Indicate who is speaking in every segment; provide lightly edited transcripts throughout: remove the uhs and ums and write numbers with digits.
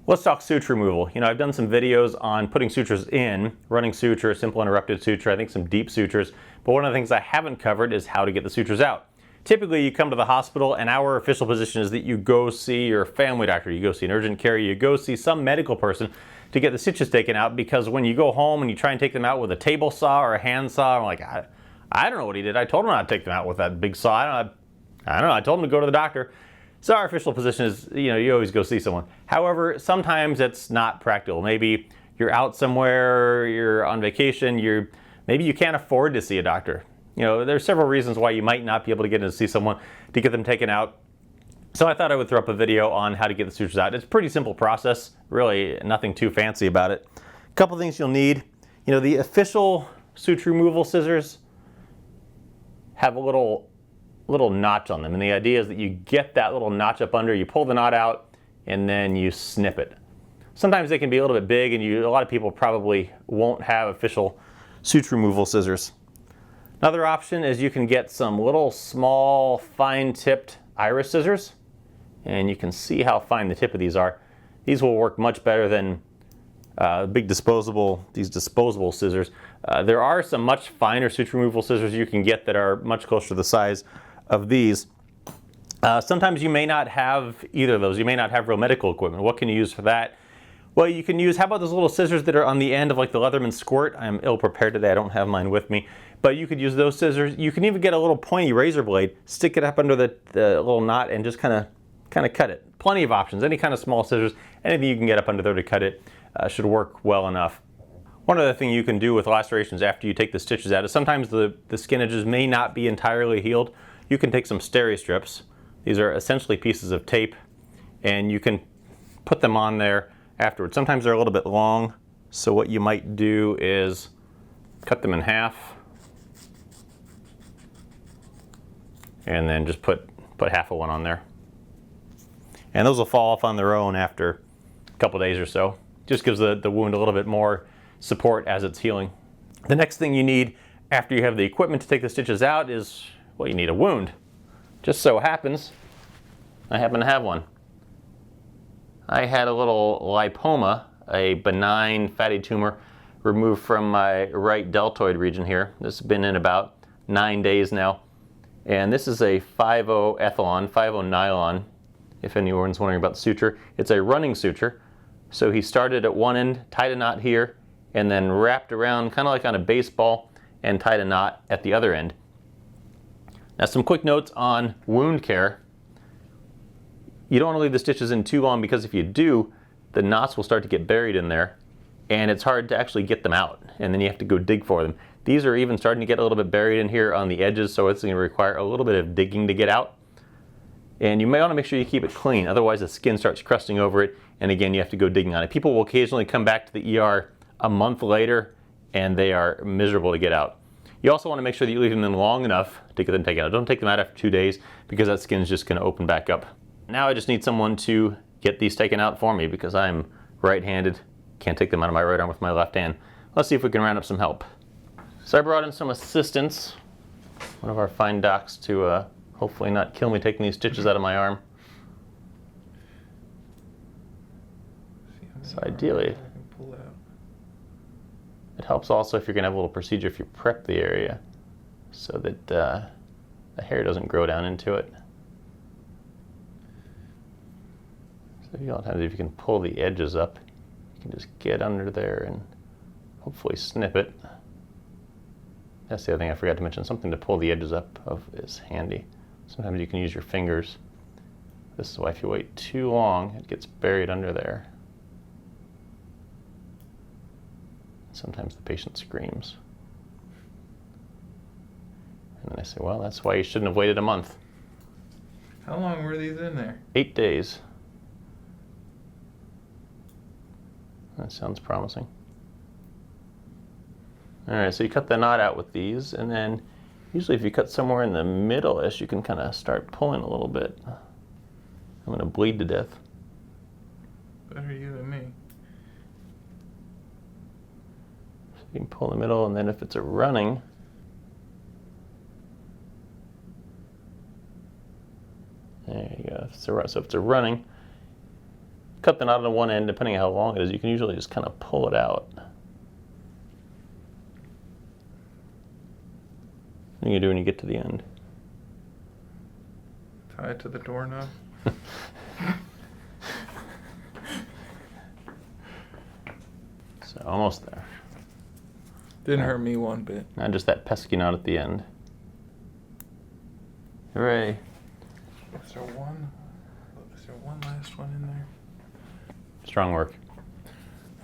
Speaker 1: Let's talk suture removal. You know, I've done some videos on putting sutures in, running suture, simple interrupted suture, I think some deep sutures, but one of the things I haven't covered is how to get the sutures out. Typically you come to the hospital and our official position is that you go see your family doctor, you go see an urgent care, you go see some medical person to get the stitches taken out, because when you go home and you try and take them out with a table saw or a hand saw, I'm like, I don't know what he did. I told him not to take them out with that big saw. I don't know, I told him to go to the doctor. So our official position is, you know, you always go see someone. However, sometimes it's not practical. Maybe you're out somewhere, you're on vacation, maybe you can't afford to see a doctor. You know, there's several reasons why you might not be able to get in to see someone to get them taken out. So I thought I would throw up a video on how to get the sutures out. It's a pretty simple process, really nothing too fancy about it. A couple things you'll need. You know, the official suture removal scissors have a little notch on them, and the idea is that you get that little notch up under, you pull the knot out, and then you snip it. Sometimes they can be a little bit big, and a lot of people probably won't have official suture removal scissors. Another option is you can get some little small fine-tipped iris scissors, and you can see how fine the tip of these are. These will work much better than these disposable scissors. There are some much finer suture removal scissors you can get that are much closer to the size of these. Sometimes you may not have either of those. You may not have real medical equipment. What can you use for that? Well, you can use, how about those little scissors that are on the end of like the Leatherman squirt? I'm ill prepared today, I don't have mine with me. But you could use those scissors. You can even get a little pointy razor blade, stick it up under the little knot and just kind of cut it. Plenty of options, any kind of small scissors, anything you can get up under there to cut it should work well enough. One other thing you can do with lacerations after you take the stitches out is sometimes the skin edges may not be entirely healed. You can take some steri strips. These are essentially pieces of tape, and you can put them on there afterwards. Sometimes they're a little bit long, so what you might do is cut them in half and then just put half of one on there. And those will fall off on their own after a couple days or so. Just gives the wound a little bit more support as it's healing. The next thing you need after you have the equipment to take the stitches out is, well, you need a wound. Just so happens, I happen to have one. I had a little lipoma, a benign fatty tumor, removed from my right deltoid region here. This has been in about 9 days now. And this is a 5-0 ethylon, 5-0 nylon, if anyone's wondering about the suture. It's a running suture. So he started at one end, tied a knot here, and then wrapped around kind of like on a baseball and tied a knot at the other end. Now some quick notes on wound care. You don't want to leave the stitches in too long, because if you do, the knots will start to get buried in there and it's hard to actually get them out, and then you have to go dig for them. These are even starting to get a little bit buried in here on the edges, so it's going to require a little bit of digging to get out. And you may want to make sure you keep it clean, otherwise the skin starts crusting over it, and again you have to go digging on it. People will occasionally come back to the ER a month later and they are miserable to get out. You also want to make sure that you leave them in long enough to get them taken out. Don't take them out after 2 days, because that skin is just going to open back up. Now I just need someone to get these taken out for me, because I'm right-handed. Can't take them out of my right arm with my left hand. Let's see if we can round up some help. So I brought in some assistants, one of our fine docs, to hopefully not kill me taking these stitches out of my arm. So ideally, it helps also if you're going to have a little procedure if you prep the area so that the hair doesn't grow down into it. So a lot of times if you can pull the edges up, you can just get under there and hopefully snip it. That's the other thing I forgot to mention. Something to pull the edges up of is handy. Sometimes you can use your fingers. This is why if you wait too long, it gets buried under there. Sometimes the patient screams. And then I say, well, that's why you shouldn't have waited a month.
Speaker 2: How long were these in there?
Speaker 1: 8 days. That sounds promising. All right, so you cut the knot out with these, and then usually if you cut somewhere in the middle-ish, you can kind of start pulling a little bit. I'm going to bleed to death.
Speaker 2: Better you than me.
Speaker 1: So you can pull in the middle, and then if it's a running, there you go. So if it's a running, cut the knot on one end, depending on how long it is, you can usually just kind of pull it out. What you do when you get to the end?
Speaker 2: Tie it to the doorknob.
Speaker 1: So almost there.
Speaker 2: Didn't hurt me one bit.
Speaker 1: Now just that pesky knot at the end. Hooray.
Speaker 2: Is there one last one in there?
Speaker 1: Strong work.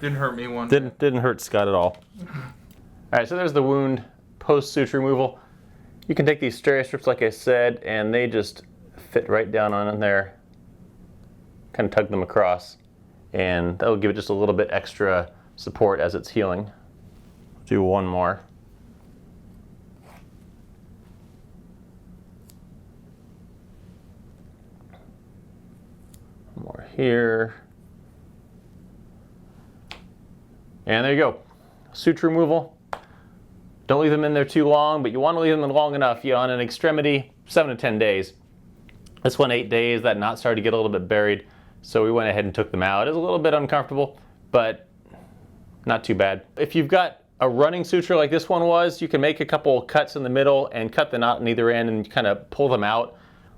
Speaker 2: Didn't hurt me one bit.
Speaker 1: Didn't hurt Scott at all. Alright, so there's the wound post suture removal. You can take these stereo strips like I said, and they just fit right down on in there. Kind of tug them across, and that'll give it just a little bit extra support as it's healing. Do one more. One more here. And there you go. Suture removal. Don't leave them in there too long, but you want to leave them long enough. On an extremity, 7 to 10 days. This one, 8 days. That knot started to get a little bit buried, so we went ahead and took them out. It's a little bit uncomfortable, but not too bad. If you've got a running suture like this one was, you can make a couple cuts in the middle and cut the knot on either end and kind of pull them out.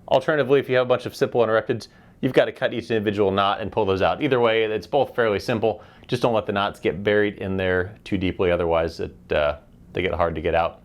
Speaker 1: Alternatively, if you have a bunch of simple uninterrupteds, you've got to cut each individual knot and pull those out. Either way, it's both fairly simple. Just don't let the knots get buried in there too deeply, otherwise they get hard to get out.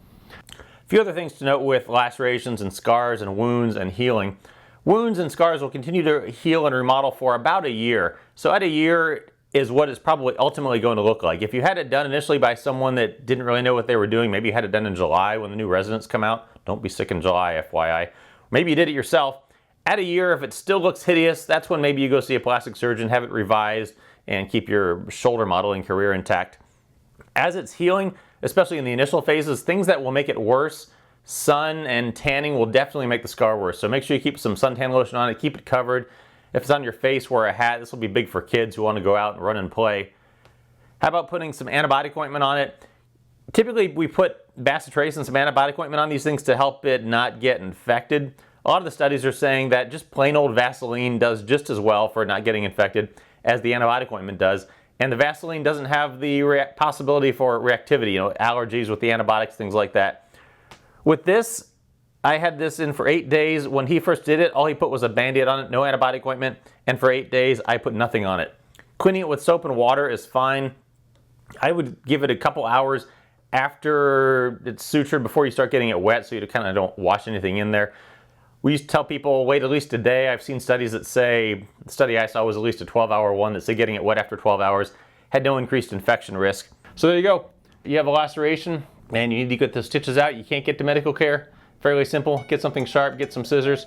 Speaker 1: A few other things to note with lacerations and scars and wounds and healing. Wounds and scars will continue to heal and remodel for about a year. So at a year is what it's probably ultimately going to look like. If you had it done initially by someone that didn't really know what they were doing, maybe you had it done in July when the new residents come out. Don't be sick in July, FYI. Maybe you did it yourself. At a year, if it still looks hideous, that's when maybe you go see a plastic surgeon, have it revised, and keep your shoulder modeling career intact. As it's healing, especially in the initial phases, things that will make it worse, sun and tanning will definitely make the scar worse. So make sure you keep some suntan lotion on it, keep it covered. If it's on your face, wear a hat. This will be big for kids who want to go out and run and play. How about putting some antibiotic ointment on it? Typically, we put bacitracin and some antibiotic ointment on these things to help it not get infected. A lot of the studies are saying that just plain old Vaseline does just as well for not getting infected as the antibiotic ointment does. And the Vaseline doesn't have the possibility for reactivity, allergies with the antibiotics, things like that. With this, I had this in for 8 days. When he first did it, all he put was a Band-Aid on it, no antibiotic ointment, and for 8 days, I put nothing on it. Cleaning it with soap and water is fine. I would give it a couple hours after it's sutured before you start getting it wet, so you kind of don't wash anything in there. We used to tell people wait at least a day. I've seen studies that say, the study I saw was at least a 12-hour one that said getting it wet after 12 hours had no increased infection risk. So there you go. You have a laceration and you need to get the stitches out. You can't get to medical care. Fairly simple. Get something sharp, get some scissors,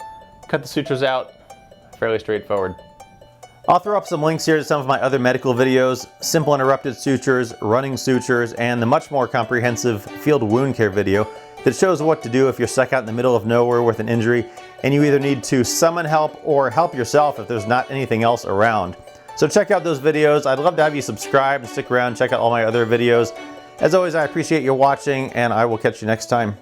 Speaker 1: cut the sutures out. Fairly straightforward. I'll throw up some links here to some of my other medical videos, simple interrupted sutures, running sutures, and the much more comprehensive field wound care video that shows what to do if you're stuck out in the middle of nowhere with an injury and you either need to summon help or help yourself if there's not anything else around. So check out those videos. I'd love to have you subscribe and stick around, check out all my other videos. As always, I appreciate you watching, and I will catch you next time.